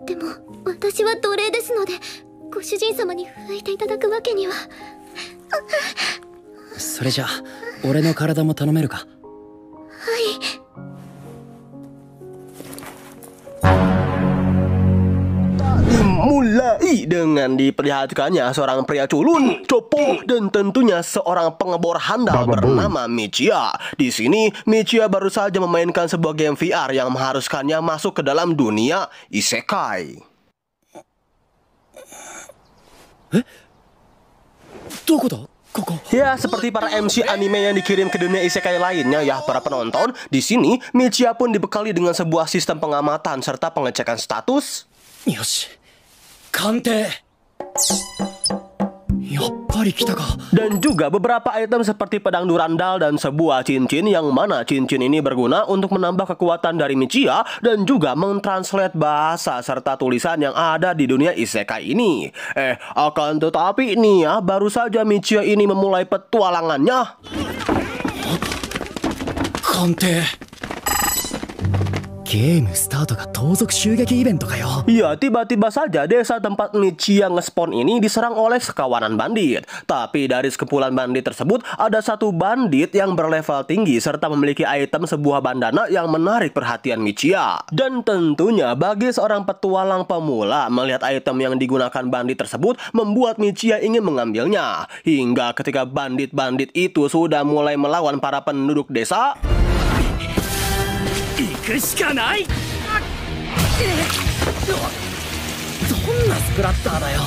でも私は奴隷ですので、ご主人様に拭いていただくわけには。それじゃあ俺の体も頼めるか？はい。Dimulai dengan diperlihatkannya seorang pria culun, copo, dan tentunya seorang pengebor handal bernama Michiya. Di sini Michiya baru saja memainkan sebuah game VR yang mengharuskannya masuk ke dalam dunia isekai. Ya, seperti para MC anime yang dikirim ke dunia isekai lainnya ya para penonton, di sini Michiya pun dibekali dengan sebuah sistem pengamatan serta pengecekan status. Yoshi, Kante. Dan juga beberapa item seperti pedang durandal dan sebuah cincin, yang mana cincin ini berguna untuk menambah kekuatan dari Michiya dan juga mentranslate bahasa serta tulisan yang ada di dunia isekai ini. Akan tetapi ini ya, baru saja Michiya ini memulai petualangannya. Kante. Game start ga touzok shugeki event kayo. Ya, tiba-tiba saja desa tempat Michiya nge-spawn ini diserang oleh sekawanan bandit. Tapi dari sekumpulan bandit tersebut ada satu bandit yang berlevel tinggi serta memiliki item sebuah bandana yang menarik perhatian Michiya. Dan tentunya bagi seorang petualang pemula, melihat item yang digunakan bandit tersebut membuat Michiya ingin mengambilnya. Hingga ketika bandit-bandit itu sudah mulai melawan para penduduk desa,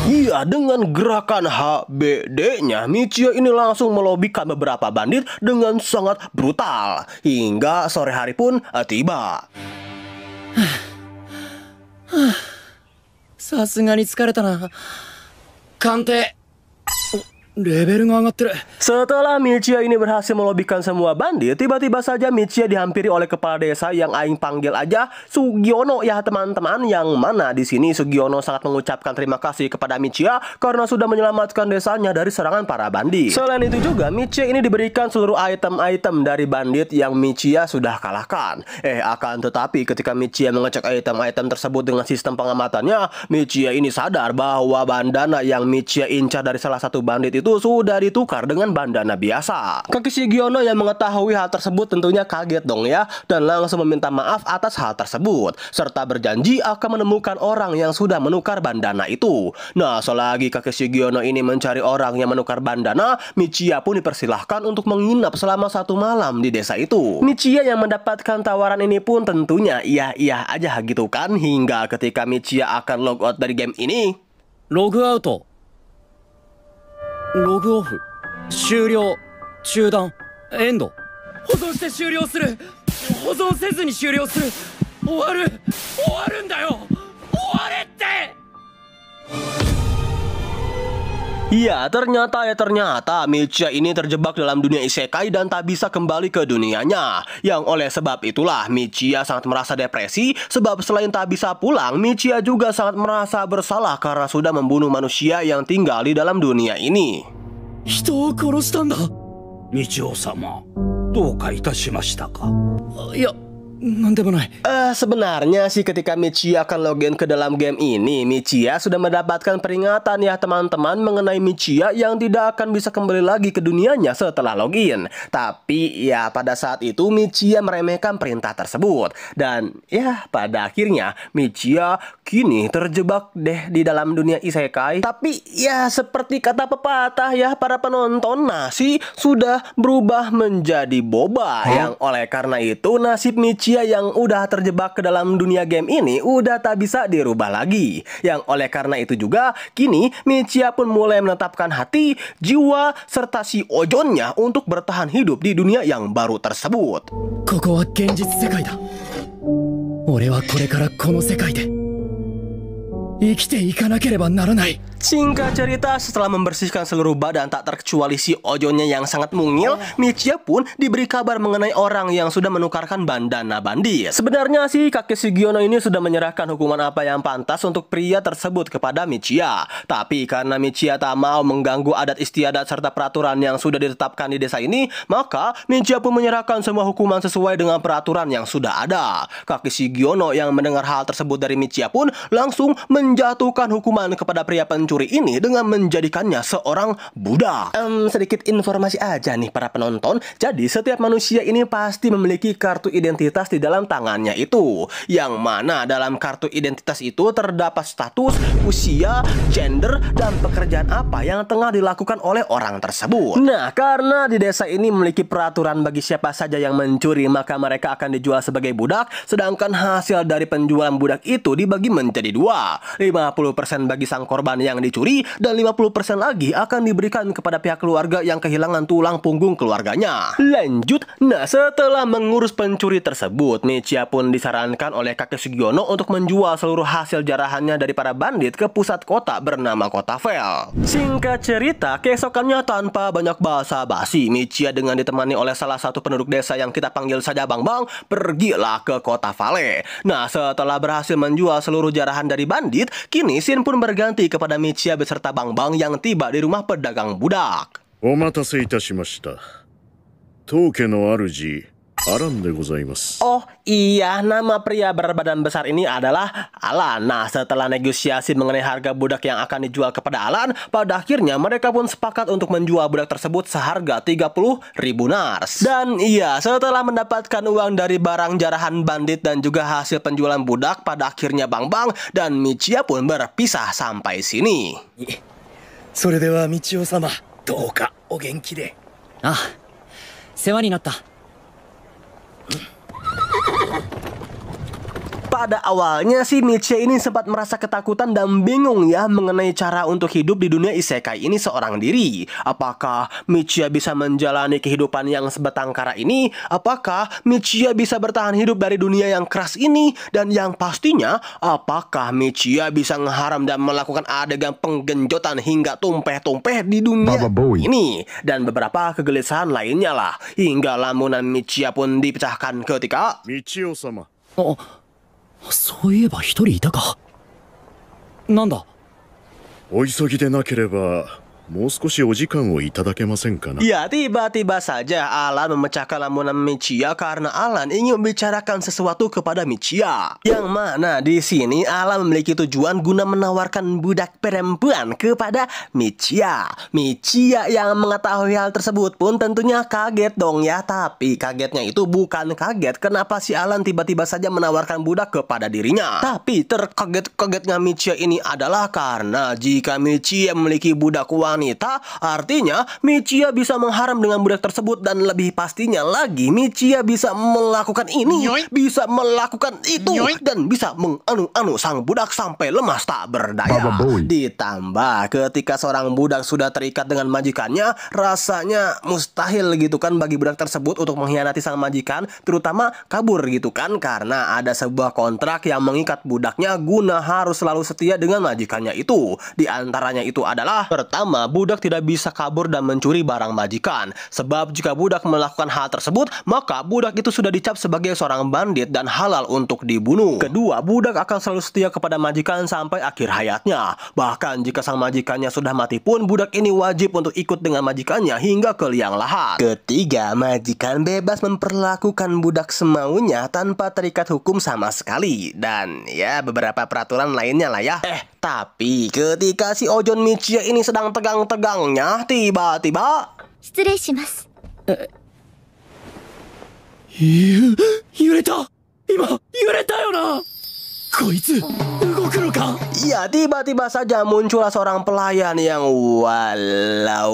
iya, dengan gerakan HBD-nya, Michiya ini langsung melobikan beberapa bandit dengan sangat brutal. Hingga sore hari pun tiba. Sasugani tsukareta na. Kante. Setelah Michiya ini berhasil melobikan semua bandit, tiba-tiba saja Michiya dihampiri oleh kepala desa yang aing panggil aja Sugiono ya teman-teman, yang mana di sini Sugiono sangat mengucapkan terima kasih kepada Michiya karena sudah menyelamatkan desanya dari serangan para bandit. Selain itu juga Michiya ini diberikan seluruh item-item dari bandit yang Michiya sudah kalahkan. Akan tetapi ketika Michiya mengecek item-item tersebut dengan sistem pengamatannya, Michiya ini sadar bahwa bandana yang Michiya incar dari salah satu bandit itu sudah ditukar dengan bandana biasa. Kaki Sugiono yang mengetahui hal tersebut tentunya kaget dong ya, dan langsung meminta maaf atas hal tersebut serta berjanji akan menemukan orang yang sudah menukar bandana itu. Nah, selagi Kaki Sugiono ini mencari orang yang menukar bandana, Michiya pun dipersilahkan untuk menginap selama 1 malam di desa itu. Michiya yang mendapatkan tawaran ini pun tentunya iya-iya aja gitu kan, hingga ketika Michiya akan log out dari game ini. Log out. ログオフ、終了、中断、エンド。保存して終了する。保存せずに終了する。終わるんだよ。終われって。 Iya, ternyata Michiya ini terjebak dalam dunia isekai dan tak bisa kembali ke dunianya. Yang oleh sebab itulah Michiya sangat merasa depresi, sebab selain tak bisa pulang, Michiya juga sangat merasa bersalah karena sudah membunuh manusia yang tinggal di dalam dunia ini. Michiyo-sama, douka itashimashita ka? Ya, sebenarnya sih ketika Michiya akan login ke dalam game ini, Michiya sudah mendapatkan peringatan ya teman-teman mengenai Michiya yang tidak akan bisa kembali lagi ke dunianya setelah login. Tapi ya pada saat itu Michiya meremehkan perintah tersebut. Dan ya pada akhirnya Michiya kini terjebak deh di dalam dunia isekai. Tapi ya seperti kata pepatah ya para penonton, nasi sudah berubah menjadi boba. Yang oleh karena itu nasib Michiya yang udah terjebak ke dalam dunia game ini udah tak bisa dirubah lagi. Yang oleh karena itu juga kini Michiya pun mulai menetapkan hati, jiwa, serta si ojonnya untuk bertahan hidup di dunia yang baru tersebut. Koko wa genjitsu sekai da. Ore wa korekara kono sekai de ikite ikanakereba naranai. Singkat cerita, setelah membersihkan seluruh badan tak terkecuali si Ojonnya yang sangat mungil, Michiya pun diberi kabar mengenai orang yang sudah menukarkan bandana bandit. Sebenarnya sih kakek Sugiono ini sudah menyerahkan hukuman apa yang pantas untuk pria tersebut kepada Michiya. Tapi karena Michiya tak mau mengganggu adat istiadat serta peraturan yang sudah ditetapkan di desa ini, maka Michiya pun menyerahkan semua hukuman sesuai dengan peraturan yang sudah ada. Kakek Sugiono yang mendengar hal tersebut dari Michiya pun langsung menjatuhkan hukuman kepada pria pencuri ini dengan menjadikannya seorang budak. Sedikit informasi aja nih para penonton. Jadi setiap manusia ini pasti memiliki kartu identitas di dalam tangannya itu, yang mana dalam kartu identitas itu terdapat status, usia, gender, dan pekerjaan apa yang tengah dilakukan oleh orang tersebut. Nah, karena di desa ini memiliki peraturan bagi siapa saja yang mencuri maka mereka akan dijual sebagai budak, sedangkan hasil dari penjualan budak itu dibagi menjadi dua, 50% bagi sang korban yang dicuri dan 50% lagi akan diberikan kepada pihak keluarga yang kehilangan tulang punggung keluarganya. Lanjut, nah setelah mengurus pencuri tersebut, Michiya pun disarankan oleh kakek Sugiono untuk menjual seluruh hasil jarahannya dari para bandit ke pusat kota bernama Kota Vel. Singkat cerita, keesokannya tanpa banyak basa-basi, Michiya dengan ditemani oleh salah satu penduduk desa yang kita panggil saja Bang Bang, pergilah ke Kota Vale. Nah, setelah berhasil menjual seluruh jarahan dari bandit, kini scene pun berganti kepada Michiya beserta Bang Bang yang tiba di rumah pedagang budak. お待たせいたしました。当家の主、アランでございます。 Oh iya, nama pria berbadan besar ini adalah Alan. Nah, setelah negosiasi mengenai harga budak yang akan dijual kepada Alan, pada akhirnya mereka pun sepakat untuk menjual budak tersebut seharga 30.000 nars. Dan iya, setelah mendapatkan uang dari barang jarahan bandit dan juga hasil penjualan budak, pada akhirnya Bang Bang dan Michiya pun berpisah sampai sini. それでは道夫様、どうかお元気で。ああ、世話になった。 Pada awalnya sih Michiya ini sempat merasa ketakutan dan bingung ya mengenai cara untuk hidup di dunia isekai ini seorang diri. Apakah Michiya bisa menjalani kehidupan yang sebatang kara ini? Apakah Michiya bisa bertahan hidup dari dunia yang keras ini? Dan yang pastinya, apakah Michiya bisa mengharam dan melakukan adegan penggenjotan hingga tumpeh-tumpeh di dunia ini? Dan beberapa kegelisahan lainnya lah. Hingga lamunan Michiya pun dipecahkan ketika 道夫様。 そういえば一人いたか。なんだ。 お急ぎでなければ、もう少しお時間をいただけませんかな。 Ya, tiba-tiba saja Alan memecahkan lamunan Michiya karena Alan ingin membicarakan sesuatu kepada Michiya. Yang mana di sini Alan memiliki tujuan guna menawarkan budak perempuan kepada Michiya. Michiya yang mengetahui hal tersebut pun tentunya kaget dong ya. Tapi kagetnya itu bukan kaget kenapa si Alan tiba-tiba saja menawarkan budak kepada dirinya. Tapi terkaget-kagetnya Michiya ini adalah karena jika Michiya memiliki budak wanita, artinya Michiya bisa mengharam dengan budak tersebut, dan lebih pastinya lagi Michiya bisa melakukan ini, bisa melakukan itu, dan bisa menganu-anu sang budak sampai lemas tak berdaya. Ditambah ketika seorang budak sudah terikat dengan majikannya, rasanya mustahil gitu kan bagi budak tersebut untuk mengkhianati sang majikan, terutama kabur gitu kan, karena ada sebuah kontrak yang mengikat budaknya guna harus selalu setia dengan majikannya itu. Di antaranya itu adalah pertama, budak tidak bisa kabur dan mencuri barang majikan. Sebab jika budak melakukan hal tersebut, maka budak itu sudah dicap sebagai seorang bandit dan halal untuk dibunuh. Kedua, budak akan selalu setia kepada majikan sampai akhir hayatnya. Bahkan jika sang majikannya sudah mati pun, budak ini wajib untuk ikut dengan majikannya hingga ke liang lahat. Ketiga, majikan bebas memperlakukan budak semaunya tanpa terikat hukum sama sekali. Dan ya, beberapa peraturan lainnya lah ya. Tapi ketika si Ojon Michiya ini sedang tegang-tegangnya, tiba-tiba 失礼します。揺れた。今揺れたよな。こいつ動くのか。 ya tiba-tiba saja muncullah seorang pelayan yang wala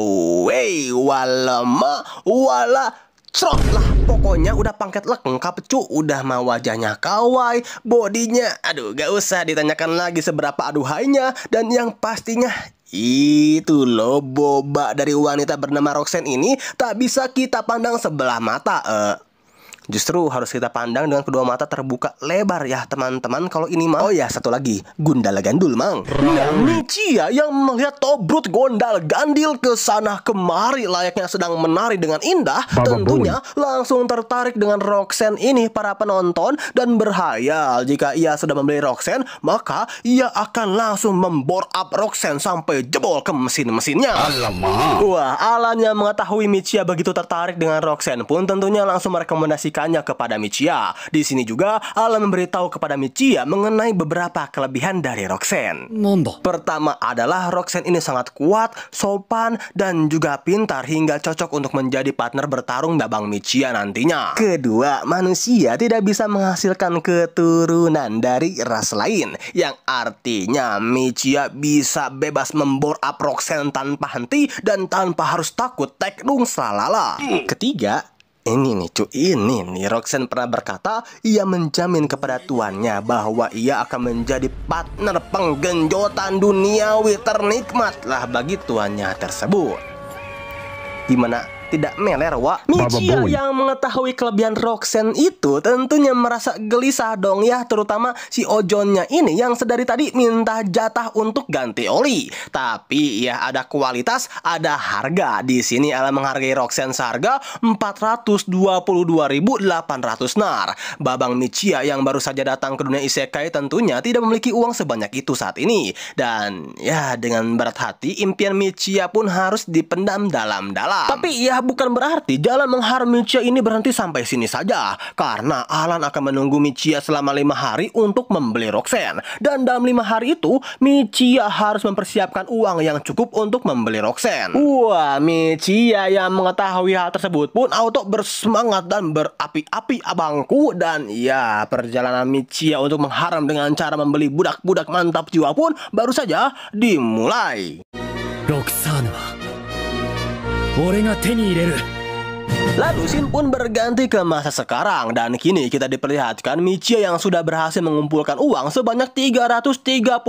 Crot lah, pokoknya udah pangkat lengkap cu, udah mah wajahnya kawaii, bodinya, aduh gak usah ditanyakan lagi seberapa aduhainya, dan yang pastinya itu loh, boba dari wanita bernama Roxanne ini tak bisa kita pandang sebelah mata. Justru harus kita pandang dengan kedua mata terbuka lebar ya teman-teman. Kalau ini mah. Oh ya, satu lagi, Gundala Gandul mang. Nah, Michiya yang melihat Tobrut gondal gandil ke sana kemari layaknya sedang menari dengan indah, tentunya langsung tertarik dengan Roxanne ini para penonton, dan berhayal jika ia sudah membeli Roxanne, maka ia akan langsung membore up Roxanne sampai jebol ke mesin-mesinnya. Alamak. Wah, Alan yang mengetahui Michiya begitu tertarik dengan Roxanne pun tentunya langsung merekomendasikan kepada Michiya. Di sini juga Alan memberitahu kepada Michiya mengenai beberapa kelebihan dari Roxanne. Pertama adalah Roxanne ini sangat kuat, sopan, dan juga pintar hingga cocok untuk menjadi partner bertarung Babang Michiya nantinya. Kedua, manusia tidak bisa menghasilkan keturunan dari ras lain, yang artinya Michiya bisa bebas membore up Roxanne tanpa henti dan tanpa harus takut teknung salalala. Ketiga, ini nih Roxanne pernah berkata ia menjamin kepada tuannya bahwa ia akan menjadi partner penggenjotan duniawi ternikmat lah bagi tuannya tersebut. Gimana? Tidak meler, Wak. Michiya yang mengetahui kelebihan Roxanne itu tentunya merasa gelisah dong ya, terutama si Ojonnya ini yang sedari tadi minta jatah untuk ganti oli. Tapi ya ada kualitas, ada harga. Di sini Alan menghargai Roxanne seharga 422.800 nar. Babang Michiya yang baru saja datang ke dunia isekai tentunya tidak memiliki uang sebanyak itu saat ini. Dan ya dengan berat hati impian Michiya pun harus dipendam dalam-dalam. Tapi ya bukan berarti jalan mengharu Michiya ini berhenti sampai sini saja, karena Alan akan menunggu Michiya selama 5 hari untuk membeli Roxanne. Dan dalam 5 hari itu Michiya harus mempersiapkan uang yang cukup untuk membeli Roxanne. Wah, Michiya yang mengetahui hal tersebut pun auto bersemangat dan berapi-api abangku. Dan ya, perjalanan Michiya untuk mengharam dengan cara membeli budak-budak mantap jiwa pun baru saja dimulai. Roxanne wa 俺が手に入れる。 Lalu scene pun berganti ke masa sekarang, dan kini kita diperlihatkan Michiya yang sudah berhasil mengumpulkan uang sebanyak 330.000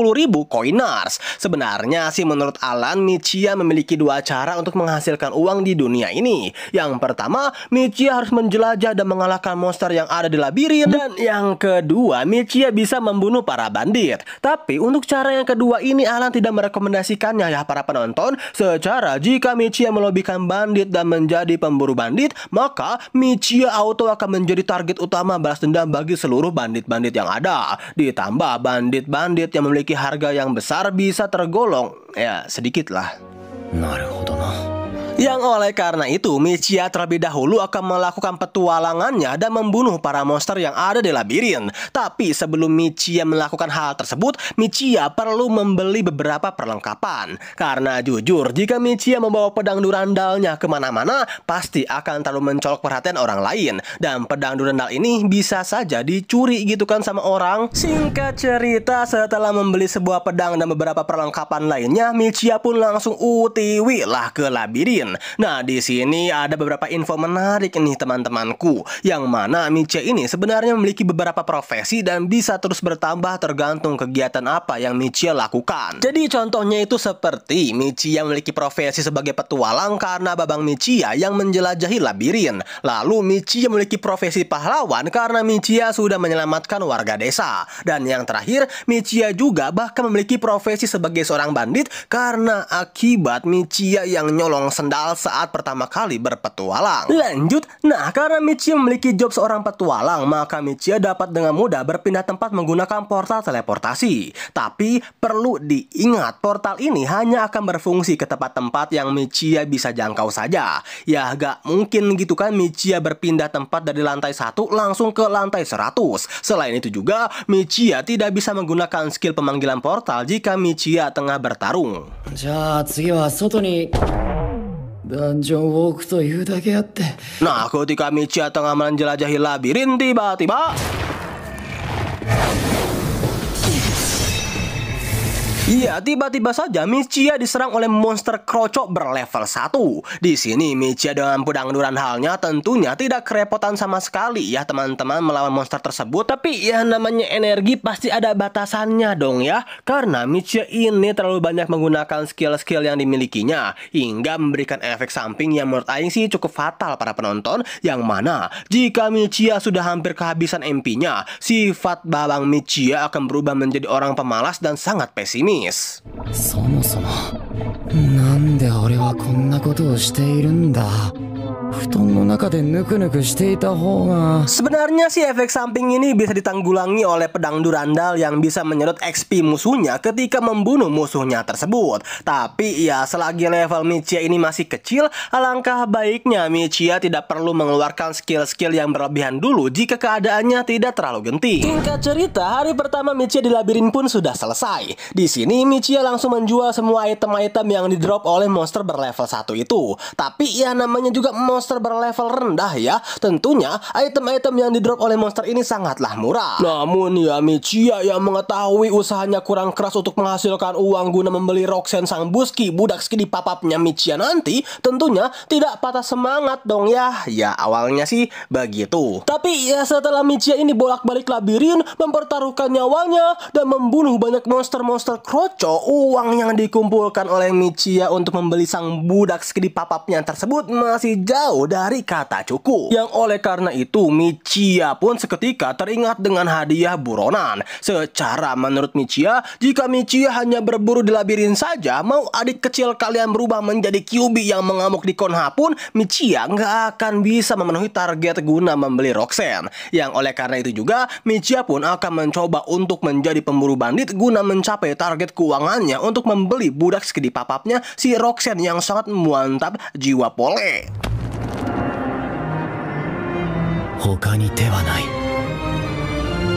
koinars. Sebenarnya sih menurut Alan, Michiya memiliki dua cara untuk menghasilkan uang di dunia ini. Yang pertama, Michiya harus menjelajah dan mengalahkan monster yang ada di labirin. Dan yang kedua, Michiya bisa membunuh para bandit. Tapi untuk cara yang kedua ini Alan tidak merekomendasikannya ya para penonton. Secara jika Michiya melobikan bandit dan menjadi pemburu bandit, maka Michiya auto akan menjadi target utama balas dendam bagi seluruh bandit-bandit yang ada. Ditambah bandit-bandit yang memiliki harga yang besar bisa tergolong ya sedikit lah. Naruhodo na. Yang oleh karena itu Michiya terlebih dahulu akan melakukan petualangannya dan membunuh para monster yang ada di labirin. Tapi sebelum Michiya melakukan hal tersebut, Michiya perlu membeli beberapa perlengkapan. Karena jujur, jika Michiya membawa pedang durandalnya kemana-mana, pasti akan terlalu mencolok perhatian orang lain. Dan pedang durandal ini bisa saja dicuri gitu kan sama orang. Singkat cerita, setelah membeli sebuah pedang dan beberapa perlengkapan lainnya, Michiya pun langsung UTW lah ke labirin. Nah, di sini ada beberapa info menarik nih teman-temanku, yang mana Michiya ini sebenarnya memiliki beberapa profesi dan bisa terus bertambah tergantung kegiatan apa yang Michiya lakukan. Jadi contohnya itu seperti Michiya memiliki profesi sebagai petualang karena Babang Michiya yang menjelajahi labirin. Lalu Michiya memiliki profesi pahlawan karena Michiya sudah menyelamatkan warga desa. Dan yang terakhir, Michiya juga bahkan memiliki profesi sebagai seorang bandit karena akibat Michiya yang nyolong sendal saat pertama kali berpetualang. Lanjut, nah karena Michiya memiliki job seorang petualang, maka Michiya dapat dengan mudah berpindah tempat menggunakan portal teleportasi. Tapi perlu diingat, portal ini hanya akan berfungsi ke tempat-tempat yang Michiya bisa jangkau saja. Ya gak mungkin gitu kan Michiya berpindah tempat dari lantai 1 langsung ke lantai 100. Selain itu juga Michiya tidak bisa menggunakan skill pemanggilan portal jika Michiya tengah bertarung. じゃあ次は外に ダンジョンウォークというだけあって。 Nah, ketika Michiya tengah menjelajahi labirin, tiba-tiba Iya, tiba-tiba saja Michiya diserang oleh monster kroco berlevel 1. Di sini Michiya dengan pedang-duran halnya tentunya tidak kerepotan sama sekali ya teman-teman melawan monster tersebut. Tapi ya namanya energi pasti ada batasannya dong ya. Karena Michiya ini terlalu banyak menggunakan skill-skill yang dimilikinya hingga memberikan efek samping yang menurut Aing sih cukup fatal para penonton. Yang mana jika Michiya sudah hampir kehabisan MP-nya, sifat Babang Michiya akan berubah menjadi orang pemalas dan sangat pesimis. そもそもなんで俺はこんなことをしているんだ。布団の中でぬくぬくしていた方が Sebenarnya sih efek samping ini bisa ditanggulangi oleh pedang durandal yang bisa menyedot XP musuhnya ketika membunuh musuhnya tersebut. Tapi ya selagi level Michiya ini masih kecil, alangkah baiknya Michiya tidak perlu mengeluarkan skill-skill yang berlebihan dulu jika keadaannya tidak terlalu genting. Singkat cerita, hari pertama Michiya di labirin pun sudah selesai. Di sini Michiya langsung menjual semua item-item yang didrop oleh monster berlevel 1 itu. Tapi ya namanya juga monster berlevel rendah ya. Tentunya item-item yang didrop oleh monster ini sangatlah murah. Namun ya Michiya yang mengetahui usahanya kurang keras untuk menghasilkan uang guna membeli Roxanne sang buski budak skidi papapnya Michiya nanti, tentunya tidak patah semangat dong ya. Ya awalnya sih begitu. Tapi ya setelah Michiya ini bolak-balik labirin, mempertaruhkan nyawanya dan membunuh banyak monster-monster kroco, uang yang dikumpulkan oleh Michiya untuk membeli sang budak skidi papapnya tersebut masih jauh dari kata cukup. Yang oleh karena itu Michiya pun seketika teringat dengan hadiah buronan. Secara menurut Michiya, jika Michiya hanya berburu di labirin saja, mau adik kecil kalian berubah menjadi Kyuubi yang mengamuk di Konoha pun, Michiya nggak akan bisa memenuhi target guna membeli Roxanne. Yang oleh karena itu juga Michiya pun akan mencoba untuk menjadi pemburu bandit guna mencapai target keuangannya untuk membeli budak skidi papapnya si Roxanne yang sangat mantap jiwa pole. 他に手はない。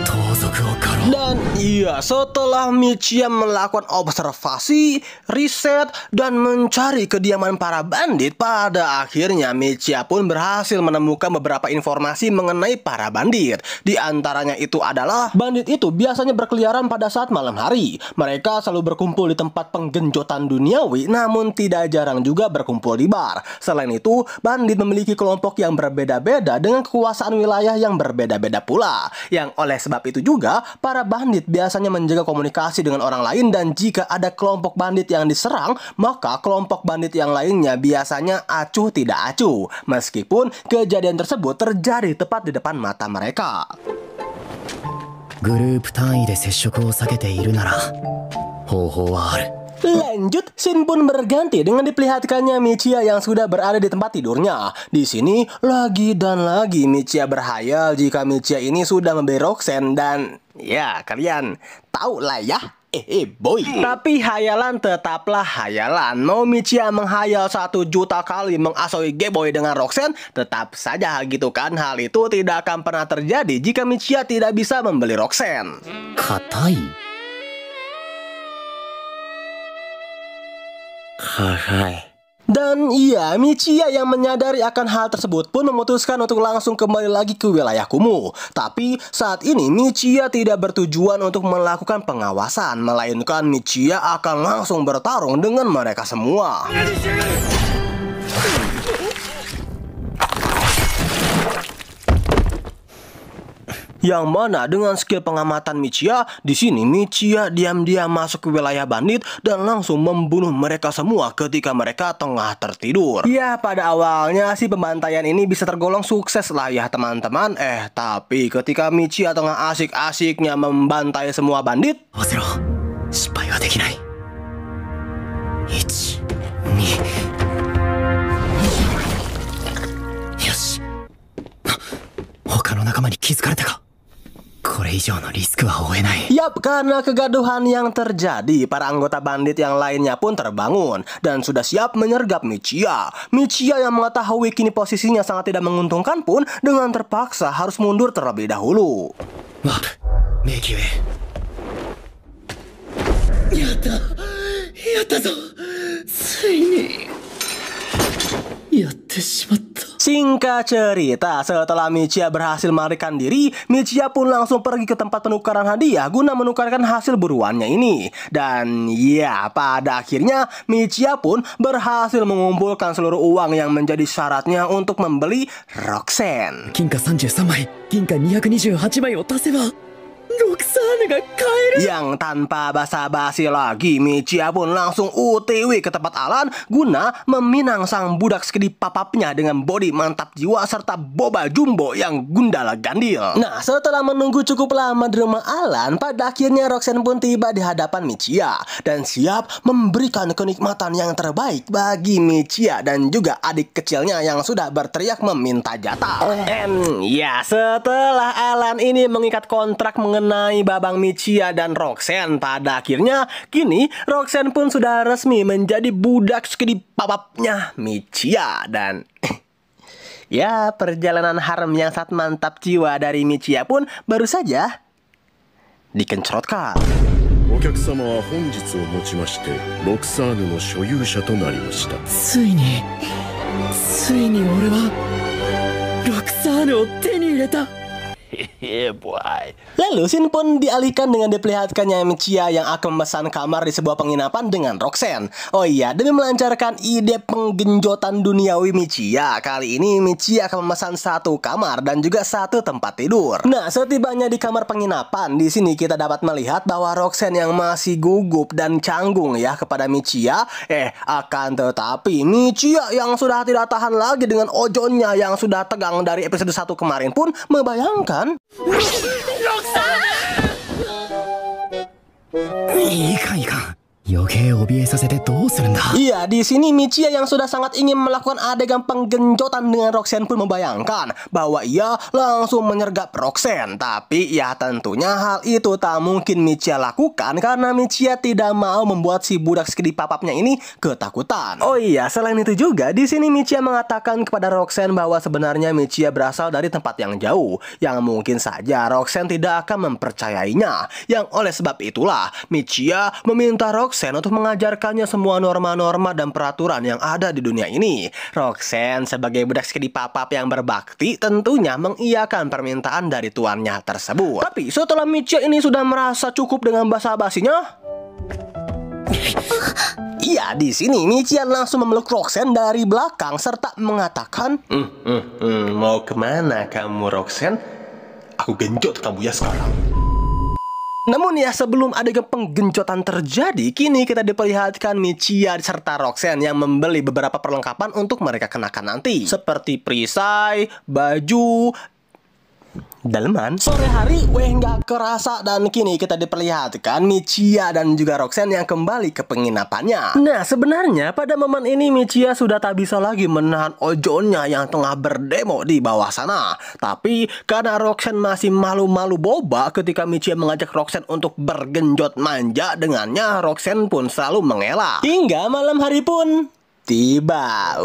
盗賊を狩ろう。 Dan iya, setelah Michiya melakukan observasi, riset, dan mencari kediaman para bandit, pada akhirnya Michiya pun berhasil menemukan beberapa informasi mengenai para bandit. Di antaranya itu adalah bandit itu biasanya berkeliaran pada saat malam hari. Mereka selalu berkumpul di tempat penggenjotan duniawi, namun tidak jarang juga berkumpul di bar. Selain itu, bandit memiliki kelompok yang berbeda-beda dengan kekuasaan wilayah yang berbeda-beda pula. Yang oleh sebab itu juga, para bandit biasanya menjaga komunikasi dengan orang lain, dan jika ada kelompok bandit yang diserang, maka kelompok bandit yang lainnya biasanya acuh tidak acuh, meskipun kejadian tersebut terjadi tepat di depan mata mereka. グループ単位で接触を避けているなら方法はある。 Lanjut, scene pun berganti dengan diperlihatkannya Michiya yang sudah berada di tempat tidurnya. Di sini lagi dan lagi Michiya berhayal jika Michiya ini sudah membeli Roxanne, dan ya kalian tahu lah ya. Boy. Tapi hayalan tetaplah hayalan. Mau Michiya menghayal 1 juta kali mengasoi G-Boy dengan Roxanne, tetap saja gitu kan. Hal itu tidak akan pernah terjadi jika Michiya tidak bisa membeli Roxanne. 硬い。 Dan iya, Michiya yang menyadari akan hal tersebut pun memutuskan untuk langsung kembali lagi ke wilayah kumuh. Tapi saat ini Michiya tidak bertujuan untuk melakukan pengawasan, melainkan Michiya akan langsung bertarung dengan mereka semua. Yang mana dengan skill pengamatan Michiya, di sini Michiya diam-diam masuk ke wilayah bandit dan langsung membunuh mereka semua ketika mereka tengah tertidur. Ya, pada awalnya sih pembantaian ini bisa tergolong sukses lah ya teman-teman. Tapi ketika Michiya tengah asik-asiknya membantai semua bandit, 合わせろ。失敗はできない。1、2。よし。他の仲間に気づかれたか。 これ以上のリスクは負えない。 Yap, karena kegaduhan yang terjadi, para anggota bandit yang lainnya pun terbangun dan sudah siap menyergap Michiya. Michiya yang mengetahui kini posisinya sangat tidak menguntungkan pun dengan terpaksa harus mundur terlebih dahulu. ワープ、迷宮へ。やったぞ。ついにやってしまった。Singkat cerita, setelah Michiya berhasil melarikan diri, Michiya pun langsung pergi ke tempat penukaran hadiah guna menukarkan hasil buruannya ini. Dan ya, pada akhirnya Michiya pun berhasil mengumpulkan seluruh uang yang menjadi syaratnya untuk membeli Roxanne. 金貨33枚銀貨228枚を足せばロクサーネが買える。 Yang tanpa basa-basi lagi, Michiya pun langsung OTW ke tempat Alan guna meminang sang budak sekedip papapnya dengan body mantap jiwa serta boba jumbo yang gundala gandil. Nah, setelah menunggu cukup lama di rumah Alan, pada akhirnya Roxanne pun tiba di hadapan Michiya dan siap memberikan kenikmatan yang terbaik bagi Michiya dan juga adik kecilnya yang sudah berteriak meminta jatah. And ya, setelah Alan ini mengikat kontrak mengenai babang Michiya dan Roxanne, pada akhirnya kini Roxanne pun sudah resmi menjadi budak sekedip papapnya Michiya. Dan ya, perjalanan harem yang sangat mantap jiwa dari Michiya pun baru saja dikencrotkan. お客様は本日をもちましてロクサーヌの所有者となりました。ついに俺はロクサーヌを手に入れた。 Lalu scene pun dialihkan dengan diperlihatkannya Michiya yang akan memesan kamar di sebuah penginapan dengan Roxanne. Oh iya, demi melancarkan ide penggenjotan duniawi Michiya, kali ini Michiya akan memesan satu kamar dan juga satu tempat tidur. Nah, setibanya di kamar penginapan, di sini kita dapat melihat bahwa Roxanne yang masih gugup dan canggung ya kepada Michiya. Akan tetapi Michiya yang sudah tidak tahan lagi dengan ojonnya yang sudah tegang dari episode 1 kemarin pun membayangkan, いかんいかん余計怯えさせてどうするんだ。 Iya, di sini Michiya yang sudah sangat ingin melakukan adegan penggenjotan dengan Roxanne pun membayangkan bahwa ia langsung menyergap Roxanne. Tapi ya tentunya hal itu tak mungkin Michiya lakukan karena Michiya tidak mau membuat si budak sekedip papapnya ini ketakutan. Oh iya, selain itu juga di sini Michiya mengatakan kepada Roxanne bahwa sebenarnya Michiya berasal dari tempat yang jauh, yang mungkin saja Roxanne tidak akan mempercayainya. Yang oleh sebab itulah Michiya meminta Roxanne untuk mengajarkannya semua norma-norma dan peraturan yang ada di dunia ini. Roxanne sebagai budak sekedip papap yang berbakti tentunya mengiyakan permintaan dari tuannya tersebut. Tapi setelah Michiya ini sudah merasa cukup dengan basa-basinya, iya, di sini Michiya langsung memeluk Roxanne dari belakang serta mengatakan, mau kemana kamu Roxanne? Aku genjot kamu ya sekarang. Namun ya, sebelum adegan penggenjotan terjadi, kini kita diperlihatkan Michiya serta Roxanne yang membeli beberapa perlengkapan untuk mereka kenakan nanti, seperti perisai, baju, daleman. Sore hari nggak kerasa dan kini kita diperlihatkan Michiya dan juga Roxanne yang kembali ke penginapannya. Nah, sebenarnya pada momen ini Michiya sudah tak bisa lagi menahan ojonnya yang tengah berdemo di bawah sana. Tapi karena Roxanne masih malu-malu boba ketika Michiya mengajak Roxanne untuk bergenjot manja dengannya, Roxanne pun selalu mengelak. Hingga malam hari pun tiba.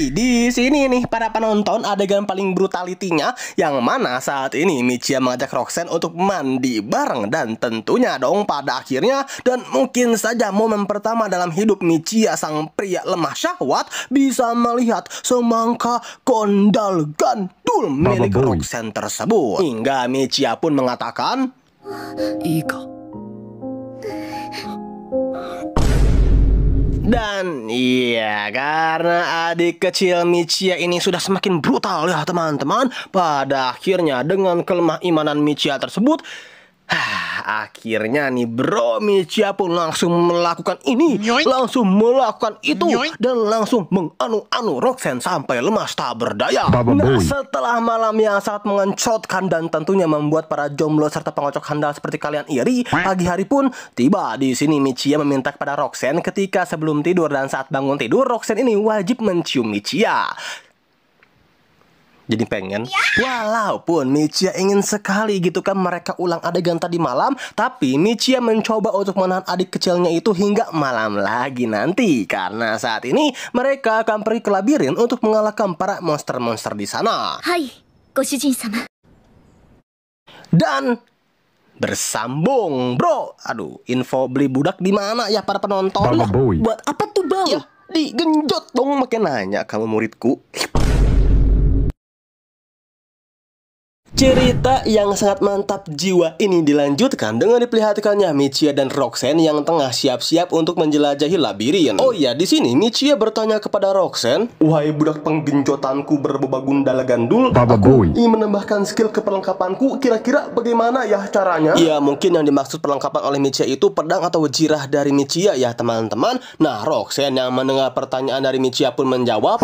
Di sini nih para penonton adegan paling brutalitinya, yang mana saat ini Michiya mengajak Roxanne untuk mandi bareng. Dan tentunya dong pada akhirnya dan mungkin saja momen pertama dalam hidup Michiya sang pria lemah syahwat bisa melihat semangka kondal gandul milik Roxanne tersebut. Hingga Michiya pun mengatakan, いいか dan iya, karena adik kecil Michiya ini sudah semakin brutal ya teman-teman, pada akhirnya dengan kelemah imanan Michiya tersebut, akhirnya nih bro, Michiya pun langsung melakukan ini, langsung melakukan itu, dan langsung menganu-anu Roxanne sampai lemas tak berdaya. Nah, setelah malam yang sangat mengencotkan dan tentunya membuat para jomblo serta pengocok handal seperti kalian iri, pagi hari pun tiba. Di sini Michiya meminta kepada Roxanne ketika sebelum tidur dan saat bangun tidur, Roxanne ini wajib mencium Michiya. Jadi pengen, walaupun Michiya ingin sekali gitu kan mereka ulang adegan tadi malam, tapi Michiya mencoba untuk menahan adik kecilnya itu hingga malam lagi nanti, karena saat ini mereka akan pergi ke labirin untuk mengalahkan para monster-monster di sana. Hai, Goshujin sama. Dan bersambung, bro. Aduh, info beli budak di mana ya para penonton? Baba Boy. Buat apa tuh bang? Digenjot dong, makin nanya kamu muridku. Cerita yang sangat mantap jiwa ini dilanjutkan dengan diperlihatkannya Michiya dan Roxanne yang tengah siap-siap untuk menjelajahi labirin. Oh iya, di sini Michiya bertanya kepada Roxanne, "Wahai budak penggenjotanku berboba gundala gandul, aku ingin menambahkan skill keperlengkapanku. Kira-kira bagaimana ya caranya?" Ya, mungkin yang dimaksud perlengkapan oleh Michiya itu pedang atau jirah dari Michiya ya teman-teman. Nah, Roxanne yang mendengar pertanyaan dari Michiya pun menjawab,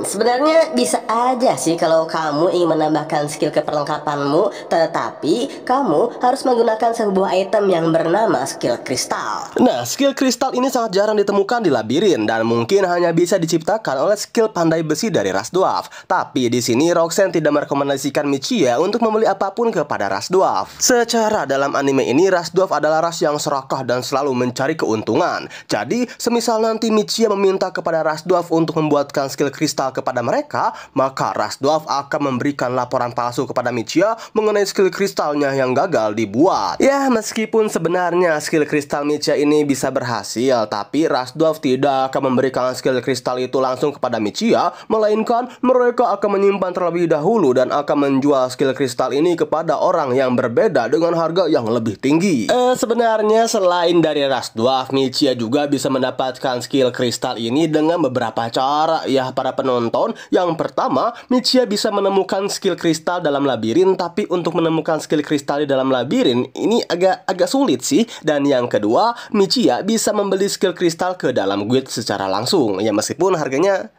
Sebenarnya bisa aja sih kalau kamu ingin menambahkan skill keperlengkapanmu, tetapi kamu harus menggunakan sebuah item yang bernama skill kristal. Nah, skill kristal ini sangat jarang ditemukan di labirin dan mungkin hanya bisa diciptakan oleh skill pandai besi dari ras dwarf. Tapi di sini Roxanne tidak merekomendasikan Michiya untuk membeli apapun kepada ras dwarf. Secara dalam anime ini ras dwarf adalah ras yang serakah dan selalu mencari keuntungan. Jadi, semisal nanti Michiya meminta kepada ras dwarf untuk membuatkan skill kristal kepada mereka, maka ras dwarf akan memberikan laporan palsu kepada Michiya mengenai skill kristalnya yang gagal dibuat. Ya, meskipun sebenarnya skill kristal Michiya ini bisa berhasil, tapi ras dwarf tidak akan memberikan skill kristal itu langsung kepada Michiya, melainkan mereka akan menyimpan terlebih dahulu dan akan menjual skill kristal ini kepada orang yang berbeda dengan harga yang lebih tinggi. Sebenarnya selain dari ras dwarf, Michiya juga bisa mendapatkan skill kristal ini dengan beberapa cara ya para penonton. Yang pertama, Michiya bisa menemukan skill kristal dalam labirin, tapi untuk menemukan skill kristal di dalam labirin ini agak sulit sih. Dan yang kedua, Michiya bisa membeli skill kristal ke dalam guild secara langsung. Ya meskipun harganya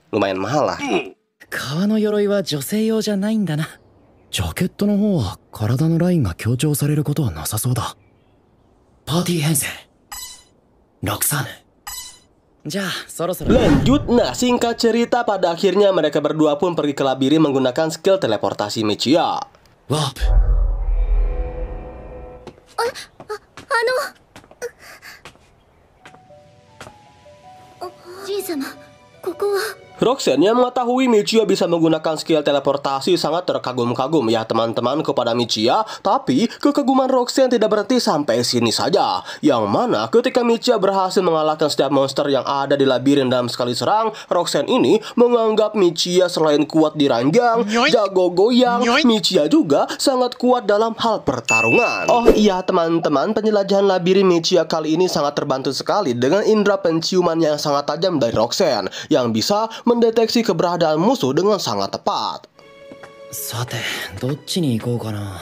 lumayan mahal lah. 革の鎧は女性用じゃないんだな。ジャケットの方は体のラインが強調されることはなさそうだ。パーティー編成ロクサーヌ。じゃあそろそろ Lanjut, nah singkat cerita pada akhirnya mereka berdua pun pergi ke labirin menggunakan skill teleportasi Michiya. ワープ。じい様、ここは。 Roxanne yang mengetahui Michiya bisa menggunakan skill teleportasi sangat terkagum-kagum ya teman-teman kepada Michiya. Tapi kekaguman Roxanne tidak berhenti sampai sini saja. Yang mana ketika Michiya berhasil mengalahkan setiap monster yang ada di labirin dalam sekali serang, Roxanne ini menganggap Michiya selain kuat di ranjang, jago goyang, Michiya juga sangat kuat dalam hal pertarungan. Oh iya teman-teman, penjelajahan labirin Michiya kali ini sangat terbantu sekali dengan indera penciuman yang sangat tajam dari Roxanne yang bisa mendeteksi keberadaan musuh dengan sangat tepat. さてどっちに行こうかな。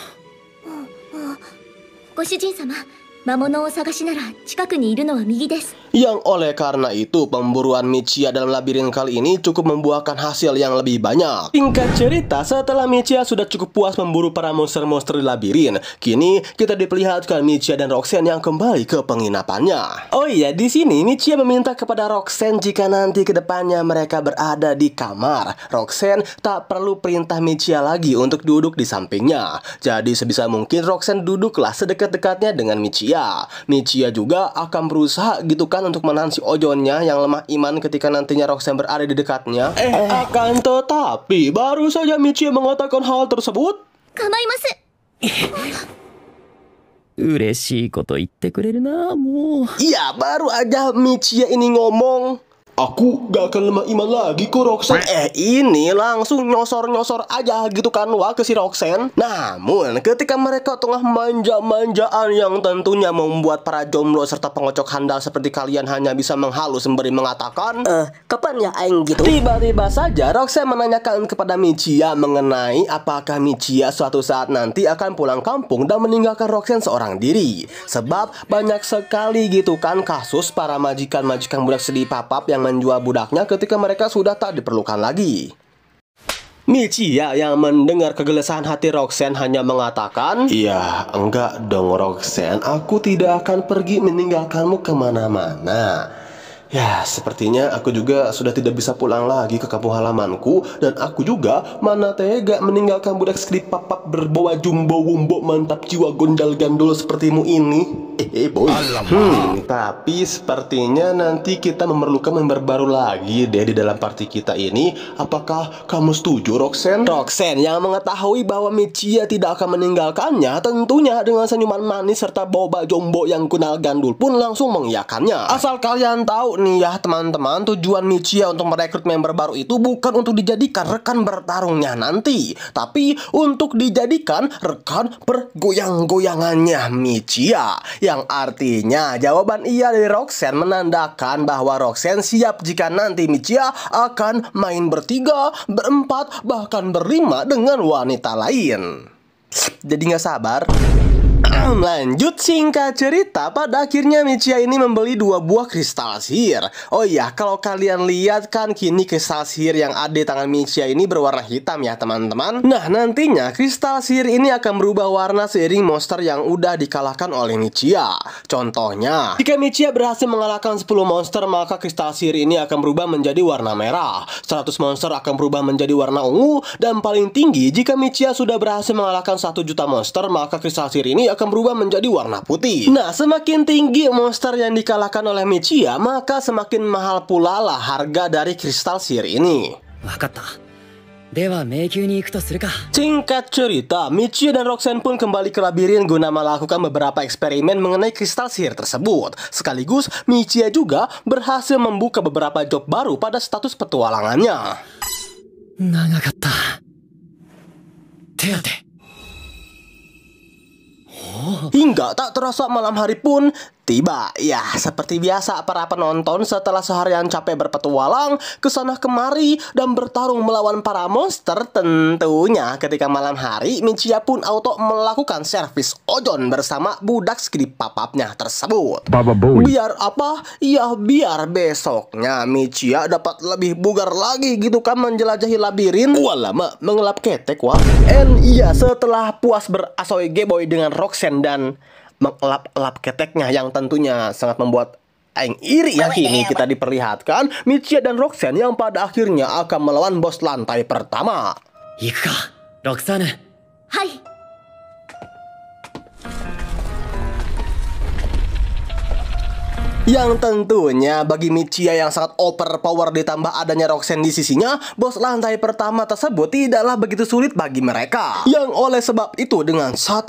ご主人様、魔物をお探しなら近くにいるのは右です。 Yang oleh karena itu pemburuan Michiya dalam labirin kali ini cukup membuahkan hasil yang lebih banyak. Singkat cerita, setelah Michiya sudah cukup puas memburu para monster-monster di labirin, kini kita diperlihatkan Michiya dan Roxanne yang kembali ke penginapannya. Oh iya, di sini Michiya meminta kepada Roxanne jika nanti kedepannya mereka berada di kamar, Roxanne tak perlu perintah Michiya lagi untuk duduk di sampingnya. Jadi sebisa mungkin Roxanne duduklah sedekat-dekatnya dengan Michiya. Michiya juga akan berusaha gitu kan untuk menahan si ojonnya yang lemah iman ketika nantinya Roxanne berada di dekatnya. Akan tetapi baru saja Michiya mengatakan hal tersebut, 構います。嬉しいこと言ってくれるなもう。 iya baru aja Michiya ini ngomong, "Aku gak akan lemah iman lagi kok Roxanne." Ini langsung nyosor-nyosor aja gitu kan wah ke si Roxanne. Namun ketika mereka tengah manja-manjaan yang tentunya membuat para jomblo serta pengocok handal seperti kalian hanya bisa menghalus sembari mengatakan, Kapan ya aing gitu? tiba-tiba saja Roxanne menanyakan kepada Michiya mengenai apakah Michiya suatu saat nanti akan pulang kampung dan meninggalkan Roxanne seorang diri. Sebab banyak sekali gitu kan kasus para majikan-majikan budak sedih papap yang menjual budaknya ketika mereka sudah tak diperlukan lagi. Michiya yang mendengar kegelisahan hati Roxanne hanya mengatakan, "Iya, enggak dong Roxanne, aku tidak akan pergi meninggalkanmu kemana-mana. Ya, sepertinya aku juga sudah tidak bisa pulang lagi ke kampung halamanku. Dan aku juga mana tega meninggalkan budak skrip papap berbawa jumbo wumbo mantap jiwa gondal gandul sepertimu ini. Boy. Tapi sepertinya nanti kita memerlukan member baru lagi deh di dalam party kita ini. Apakah kamu setuju, Roxanne?" Roxanne yang mengetahui bahwa Michiya tidak akan meninggalkannya, tentunya dengan senyuman manis serta boba jombo yang kunal gandul pun langsung mengiyakannya. Asal kalian tahu nih ya teman-teman, tujuan Michiya untuk merekrut member baru itu bukan untuk dijadikan rekan bertarungnya nanti, tapi untuk dijadikan rekan pergoyang-goyangannya Michiya. Yang artinya jawaban iya dari Roxanne menandakan bahwa Roxanne siap jika nanti Michiya akan main bertiga, berempat, bahkan berlima dengan wanita lain. Jadi nggak sabar. Lanjut, singkat cerita, pada akhirnya Michiya ini membeli 2 buah kristal sihir. Oh iya, kalau kalian lihat kan kini kristal sihir yang ada di tangan Michiya ini berwarna hitam ya teman-teman. Nah, nantinya kristal sihir ini akan berubah warna seiring monster yang udah dikalahkan oleh Michiya. Contohnya, jika Michiya berhasil mengalahkan 10 monster, maka kristal sihir ini akan berubah menjadi warna merah. 100 monster akan berubah menjadi warna ungu, dan paling tinggi jika Michiya sudah berhasil mengalahkan 1 juta monster, maka kristal sihir ini akan berubah menjadi warna putih. Nah, semakin tinggi monster yang dikalahkan oleh Michiya, maka semakin mahal pula lah harga dari kristal sihir ini. Singkat cerita, Michiya dan Roxanne pun kembali ke labirin guna melakukan beberapa eksperimen mengenai kristal sihir tersebut. Sekaligus, Michiya juga berhasil membuka beberapa job baru pada status petualangannya. Hingga tak terasa malam hari pun tiba. Ya, seperti biasa para penonton setelah seharian capek berpetualang kesana kemari dan bertarung melawan para monster, tentunya ketika malam hari Michiya pun auto melakukan servis ojon bersama budak skidi papapnya tersebut. Biar apa? Ya biar besoknya Michiya dapat lebih bugar lagi gitu kan menjelajahi labirin. Lama mengelap ketek wah. Iya, setelah puas berasoy geboy dengan Roxanne dan mengelap-elap keteknya yang tentunya sangat membuat aing iri ya, kini kita diperlihatkan Michiya dan Roxanne yang pada akhirnya akan melawan bos lantai pertama. Ikuka, Roxanne. Hai. Yang tentunya bagi Michiya yang sangat overpower ditambah adanya Roxanne di sisinya, bos lantai pertama tersebut tidaklah begitu sulit bagi mereka. Yang oleh sebab itu dengan set,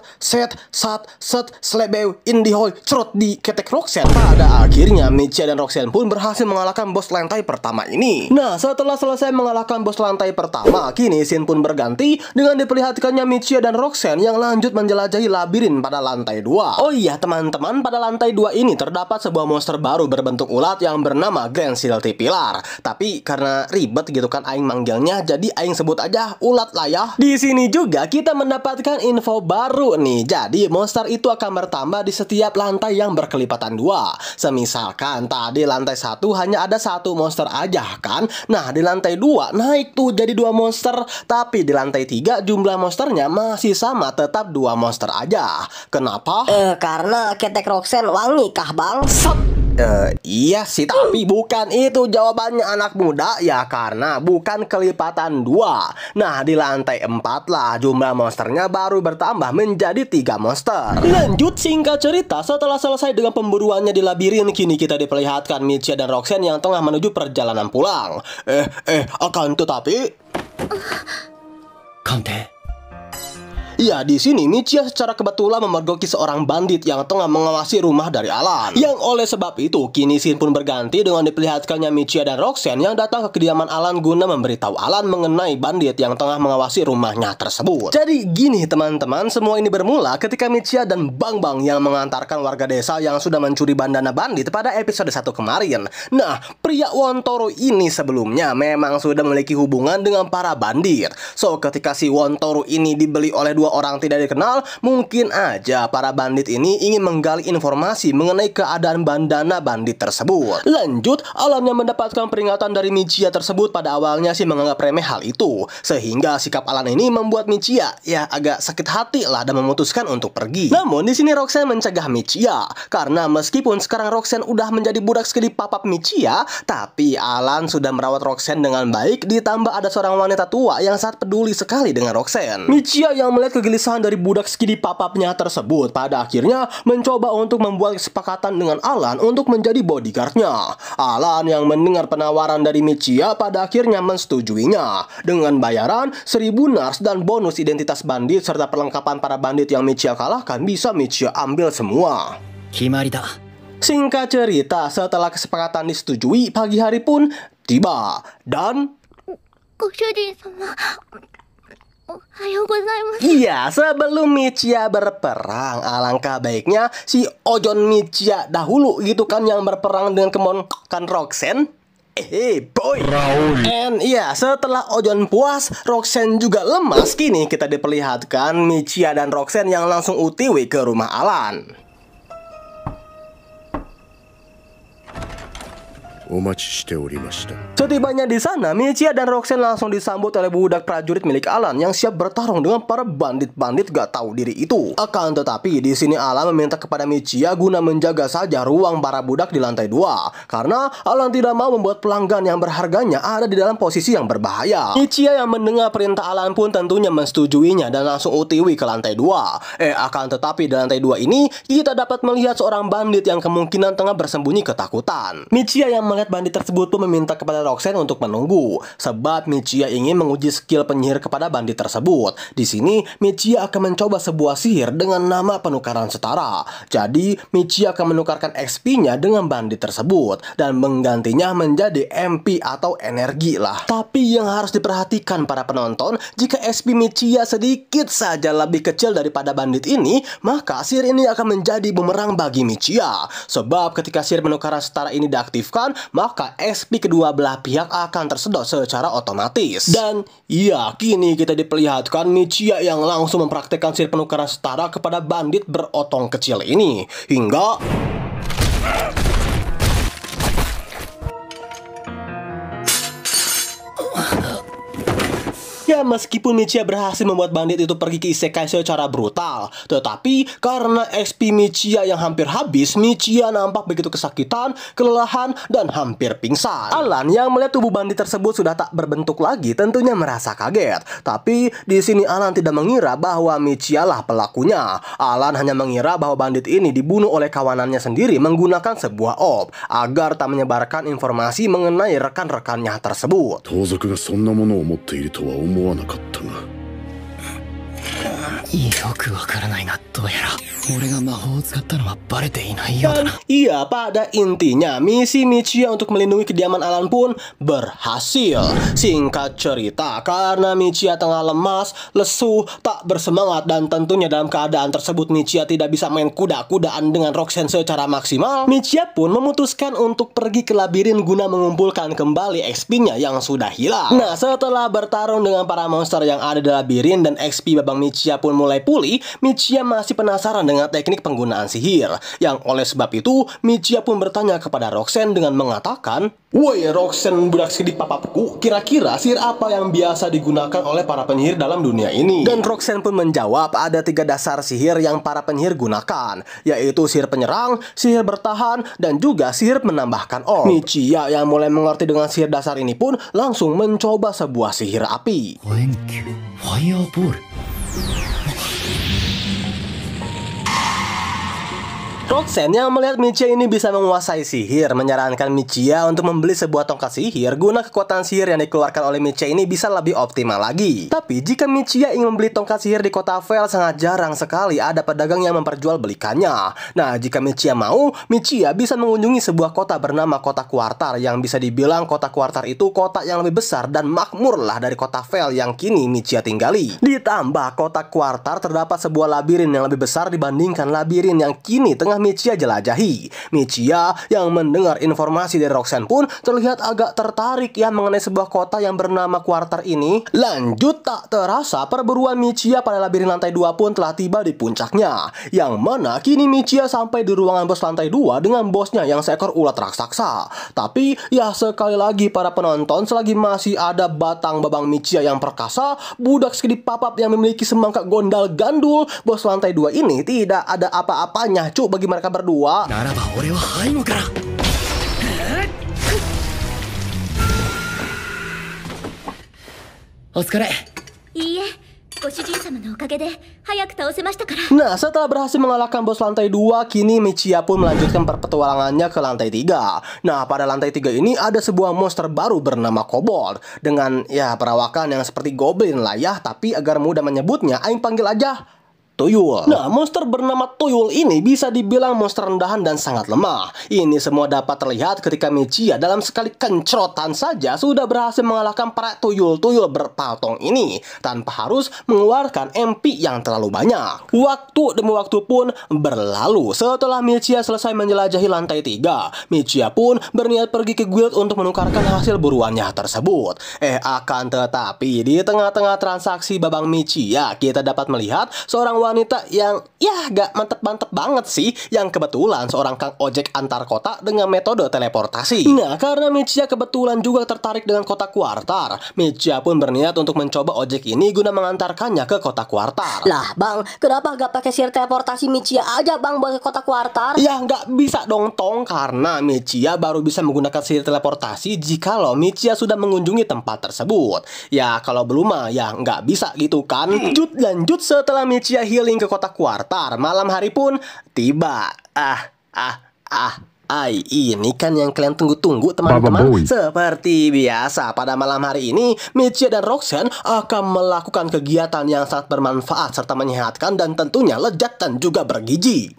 slebeu, indihoy, cerut di ketek Roxanne, pada akhirnya Michiya dan Roxanne pun berhasil mengalahkan bos lantai pertama ini. Nah, setelah selesai mengalahkan bos lantai pertama, kini scene pun berganti dengan diperlihatkannya Michiya dan Roxanne yang lanjut menjelajahi labirin pada lantai 2. Oh iya teman-teman, pada lantai 2 ini terdapat sebuah monster baru berbentuk ulat yang bernama Grand Silty Pillar. Tapi karena ribet gitu kan aing manggilnya, jadi aing sebut aja ulat lah ya. Di sini juga kita mendapatkan info baru nih. Jadi monster itu akan bertambah di setiap lantai yang berkelipatan 2. Semisalkan tadi lantai 1 hanya ada 1 monster aja kan. Nah, di lantai 2 naik tuh jadi 2 monster. Tapi di lantai 3 jumlah monsternya masih sama, tetap 2 monster aja. Kenapa? Karena ketek Roxanne wangi kah bang? Iya sih, tapi bukan itu jawabannya anak muda ya, karena bukan kelipatan 2. Nah, di lantai 4 lah jumlah monsternya baru bertambah menjadi 3 monster. Lanjut, singkat cerita, setelah selesai dengan pemburuannya di labirin, kini kita diperlihatkan Michiya dan Roxanne yang tengah menuju perjalanan pulang. Akan tetapi Kante. Ya, di sini Michiya secara kebetulan memergoki seorang bandit yang tengah mengawasi rumah dari Alan. Yang oleh sebab itu, kini scene pun berganti dengan diperlihatkannya Michiya dan Roxanne yang datang ke kediaman Alan guna memberitahu Alan mengenai bandit yang tengah mengawasi rumahnya tersebut. Jadi gini teman-teman, semua ini bermula ketika Michiya dan Bang Bang yang mengantarkan warga desa yang sudah mencuri bandana bandit pada episode 1 kemarin. Nah, pria Wontoro ini sebelumnya memang sudah memiliki hubungan dengan para bandit. So, ketika si Wontoro ini dibeli oleh 2 orang tidak dikenal, mungkin aja para bandit ini ingin menggali informasi mengenai keadaan bandana bandit tersebut. Lanjut, Alan yang mendapatkan peringatan dari Michiya tersebut pada awalnya sih menganggap remeh hal itu, sehingga sikap Alan ini membuat Michiya ya agak sakit hati lah dan memutuskan untuk pergi. Namun di sini Roxanne mencegah Michiya, karena meskipun sekarang Roxanne udah menjadi budak sekali papap Michiya, tapi Alan sudah merawat Roxanne dengan baik, ditambah ada seorang wanita tua yang sangat peduli sekali dengan Roxanne. Michiya yang melihat kegelisahan dari budak skidi papapnya tersebut, pada akhirnya mencoba untuk membuat kesepakatan dengan Alan untuk menjadi bodyguardnya. Alan yang mendengar penawaran dari Michiya pada akhirnya mensetujuinya dengan bayaran 1000 nars dan bonus identitas bandit serta perlengkapan para bandit yang Michiya kalahkan bisa Michiya ambil semua. Kimari da. Singkat cerita, setelah kesepakatan disetujui, pagi hari pun tiba. Dan ご主人様、おはようございます。 iya, sebelum Michiya berperang, alangkah baiknya si Ojon Michiya dahulu gitu kan yang berperang dengan kemonakan Roxanne. Boy. And iya, setelah Ojon puas, Roxanne juga lemas. Kini kita diperlihatkan Michiya dan Roxanne yang langsung UTW ke rumah Alan. お待ちしておりました。 Setibanya di sana, Michiya dan Roxanne langsung disambut oleh budak prajurit milik Alan yang siap bertarung dengan para bandit-bandit gak tahu diri itu. Akan tetapi di sini Alan meminta kepada Michiya guna menjaga saja ruang para budak di lantai 2 karena Alan tidak mau membuat pelanggan yang berharganya ada di dalam posisi yang berbahaya. Michiya yang mendengar perintah Alan pun tentunya mensetujuinya dan langsung OTW ke lantai 2. Akan tetapi di lantai 2 ini kita dapat melihat seorang bandit yang kemungkinan tengah bersembunyi ketakutan. Michiya yang melihat bandit tersebut pun meminta kepada Roxanne untuk menunggu, sebab Michiya ingin menguji skill penyihir kepada bandit tersebut. Di sini Michiya akan mencoba sebuah sihir dengan nama penukaran setara. Jadi Michiya akan menukarkan XP-nya dengan bandit tersebut dan menggantinya menjadi MP atau energi lah. Tapi yang harus diperhatikan para penonton, jika XP Michiya sedikit saja lebih kecil daripada bandit ini, maka sihir ini akan menjadi bumerang bagi Michiya. Sebab ketika sihir penukaran setara ini diaktifkan, maka XP kedua belah pihak akan tersedot secara otomatis. Dan iya, kini kita diperlihatkan Michiya yang langsung mempraktekkan sihir penukaran setara kepada bandit berotong kecil ini. Hingga ya, meskipun Michiya berhasil membuat bandit itu pergi ke isekai secara brutal, tetapi karena XP Michiya yang hampir habis, Michiya nampak begitu kesakitan, kelelahan, dan hampir pingsan. Alan yang melihat tubuh bandit tersebut sudah tak berbentuk lagi tentunya merasa kaget. Tapi di sini Alan tidak mengira bahwa Michiya lah pelakunya. Alan hanya mengira bahwa bandit ini dibunuh oleh kawanannya sendiri menggunakan sebuah op agar tak menyebarkan informasi mengenai rekan-rekannya tersebut. 盗賊がそんなものを持っているとは思わなかったが。よくわからないが、どうやら俺が魔法を使ったのはバレていないようだ Dan な。 iya, pada intinya misi Michiya untuk melindungi kediaman Alan pun berhasil. Singkat cerita, karena Michiya tengah lemas, lesu, tak bersemangat, dan tentunya dalam keadaan tersebut Michiya tidak bisa main kuda-kudaan dengan Roxanne secara maksimal, Michiya pun memutuskan untuk pergi ke labirin guna mengumpulkan kembali XP-nya yang sudah hilang. Nah, setelah bertarung dengan para monster yang ada di labirin dan XP babang Michiya pun mulai pulih, Michiya masih penasaran dengan teknik penggunaan sihir. Yang oleh sebab itu, Michiya pun bertanya kepada Roxanne dengan mengatakan, "Woi Roxanne, budak sedih papapku, kira-kira sihir apa yang biasa digunakan oleh para penyihir dalam dunia ini?" Dan Roxanne pun menjawab ada 3 dasar sihir yang para penyihir gunakan, yaitu sihir penyerang, sihir bertahan, dan juga sihir menambahkan orb. Michiya yang mulai mengerti dengan sihir dasar ini pun langsung mencoba sebuah sihir api. ファイヤーボール。 Roxanne yang melihat Michiya ini bisa menguasai sihir menyarankan Michiya untuk membeli sebuah tongkat sihir guna kekuatan sihir yang dikeluarkan oleh Michiya ini bisa lebih optimal lagi. Tapi jika Michiya ingin membeli tongkat sihir di kota Vel, sangat jarang sekali ada pedagang yang memperjualbelikannya. Nah, jika Michiya mau, Michiya bisa mengunjungi sebuah kota bernama Kota Kuartar yang bisa dibilang Kota Kuartar itu kota yang lebih besar dan makmur lah dari kota Vel yang kini Michiya tinggali. Ditambah Kota Kuartar terdapat sebuah labirin yang lebih besar dibandingkan labirin yang kini tengah Michiya jelajahi. Michiya yang mendengar informasi dari Roxanne pun terlihat agak tertarik ya mengenai sebuah kota yang bernama Kuartar ini. Lanjut, tak terasa perburuan Michiya pada labirin lantai 2 pun telah tiba di puncaknya, yang mana kini Michiya sampai di ruangan bos lantai 2 dengan bosnya yang seekor ulat raksasa. Tapi ya sekali lagi para penonton, selagi masih ada batang babang Michiya yang perkasa, budak sekedip papap yang memiliki semangka gondal gandul, bos lantai 2 ini tidak ada apa-apanya cuk bagi mereka berdua. ならば俺は背後から。お疲れ。いいえ、ご主人様のおかげで早く倒せましたから。 Nah, setelah berhasil mengalahkan bos lantai 2, kini Michiya pun melanjutkan perpetualangannya ke lantai 3. Nah, pada lantai 3 ini ada sebuah monster baru bernama Kobold. Dengan ya perawakan yang seperti goblin lah ya, tapi agar mudah menyebutnya, aing panggil aja tuyul. Nah, monster bernama tuyul ini bisa dibilang monster rendahan dan sangat lemah. Ini semua dapat terlihat ketika Michiya dalam sekali kencrotan saja sudah berhasil mengalahkan para tuyul-tuyul berpatong ini tanpa harus mengeluarkan MP yang terlalu banyak. Waktu demi waktu pun berlalu. Setelah Michiya selesai menjelajahi lantai 3, Michiya pun berniat pergi ke guild untuk menukarkan hasil buruannya tersebut. Akan tetapi di tengah-tengah transaksi babang Michiya, kita dapat melihat seorang wanita yang gak mantep-mantep banget sih, yang kebetulan seorang kang ojek antar kota dengan metode teleportasi. Nah, karena Michiya kebetulan juga tertarik dengan kota Quartar, Michiya pun berniat untuk mencoba ojek ini guna mengantarkannya ke kota Quartar. Lah bang, kenapa gak pakai sihir teleportasi Michiya aja bang buat ke kota Quartar? Ya nggak bisa dong Tong, karena Michiya baru bisa menggunakan sihir teleportasi jikalau Michiya sudah mengunjungi tempat tersebut. Ya kalau belum mah ya nggak bisa gitu kan. Lanjut setelah Michiya healing ke kota Quartar, malam hari pun tiba. Ini kan yang kalian tunggu-tunggu teman-teman. Seperti biasa pada malam hari ini, Michiya dan Roxanne akan melakukan kegiatan yang sangat bermanfaat serta menyehatkan dan tentunya lezat dan juga bergizi.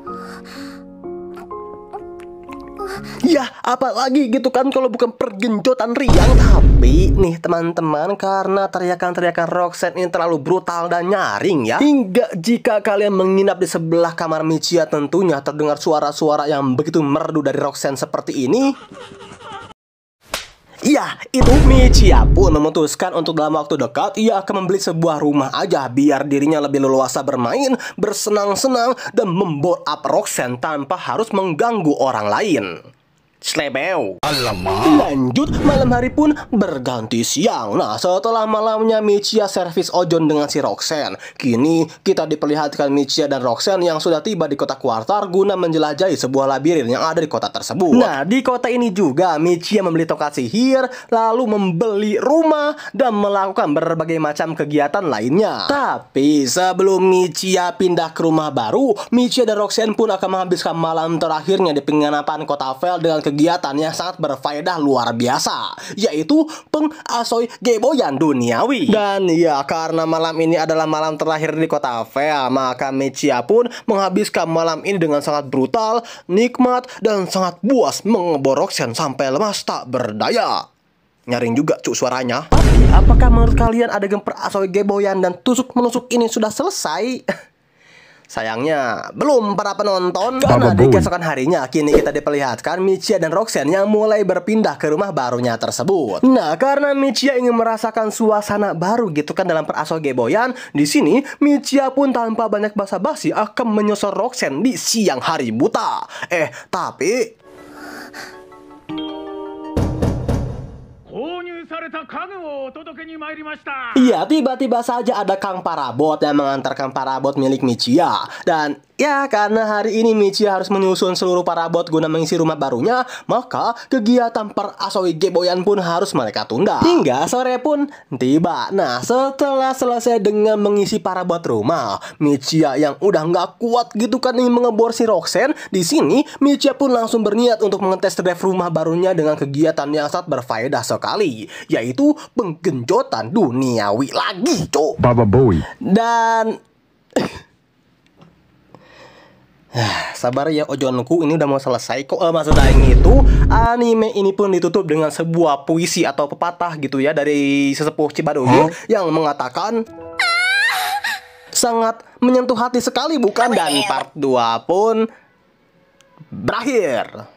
Ya, apalagi gitu kan kalau bukan pergenjotan riang. Tapi nih teman-teman, karena teriakan-teriakan Roxanne ini terlalu brutal dan nyaring ya, hingga jika kalian menginap di sebelah kamar Michiya tentunya terdengar suara-suara yang begitu merdu dari Roxanne seperti ini. Ya, itu Michiya pun memutuskan untuk dalam waktu dekat ia akan membeli sebuah rumah aja biar dirinya lebih leluasa bermain, bersenang-senang, dan membore up Roxanne tanpa harus mengganggu orang lain. Slebeu. Lanjut, malam hari pun berganti siang. Nah, setelah malamnya Michiya servis ojon dengan si Roxanne, kini kita diperlihatkan Michiya dan Roxanne yang sudah tiba di kota Quartar guna menjelajahi sebuah labirin yang ada di kota tersebut. Nah, di kota ini juga Michiya membeli tongkat sihir, lalu membeli rumah, dan melakukan berbagai macam kegiatan lainnya. Tapi sebelum Michiya pindah ke rumah baru, Michiya dan Roxanne pun akan menghabiskan malam terakhirnya di penginapan kota Vel dengan kegiatan yang sangat berfaedah luar biasa, yaitu pengasoy geboyan duniawi. Dan ya, karena malam ini adalah malam terakhir di kota Vel, maka Michiya pun menghabiskan malam ini dengan sangat brutal, nikmat, dan sangat puas mengebor Roxanne sampai lemas tak berdaya. Nyaring juga cuk suaranya. Tapi apakah menurut kalian adegan perasoy geboyan dan tusuk-menusuk ini sudah selesai? Sayangnya belum para penonton, karena di keesokan harinya kini kita diperlihatkan Michiya dan Roxanne yang mulai berpindah ke rumah barunya tersebut. Nah, karena Michiya ingin merasakan suasana baru gitu kan dalam peraso geboyan, di sini Michiya pun tanpa banyak basa-basi akan menyusul Roxanne di siang hari buta. Tapi iya, tiba-tiba saja ada Kang Parabot yang mengantarkan parabot milik Michiya. Dan ya, karena hari ini Michiya harus menyusun seluruh parabot guna mengisi rumah barunya, maka kegiatan perasoy geboyan pun harus mereka tunda. Hingga sore pun tiba. Nah, setelah selesai dengan mengisi parabot rumah, Michiya yang udah nggak kuat gitu kan ingin mengebor si Roxanne, di sini Michiya pun langsung berniat untuk mengetes drive rumah barunya dengan kegiatan yang sangat berfaedah sekali, yaitu penggenjotan duniawi lagi, cok. Dan sabar ya ojonku, ini udah mau selesai kok. Maksud aing itu, anime ini pun ditutup dengan sebuah puisi atau pepatah gitu ya dari sesepuh Cibadoyo yang mengatakan sangat menyentuh hati sekali bukan? Dan part 2 pun berakhir.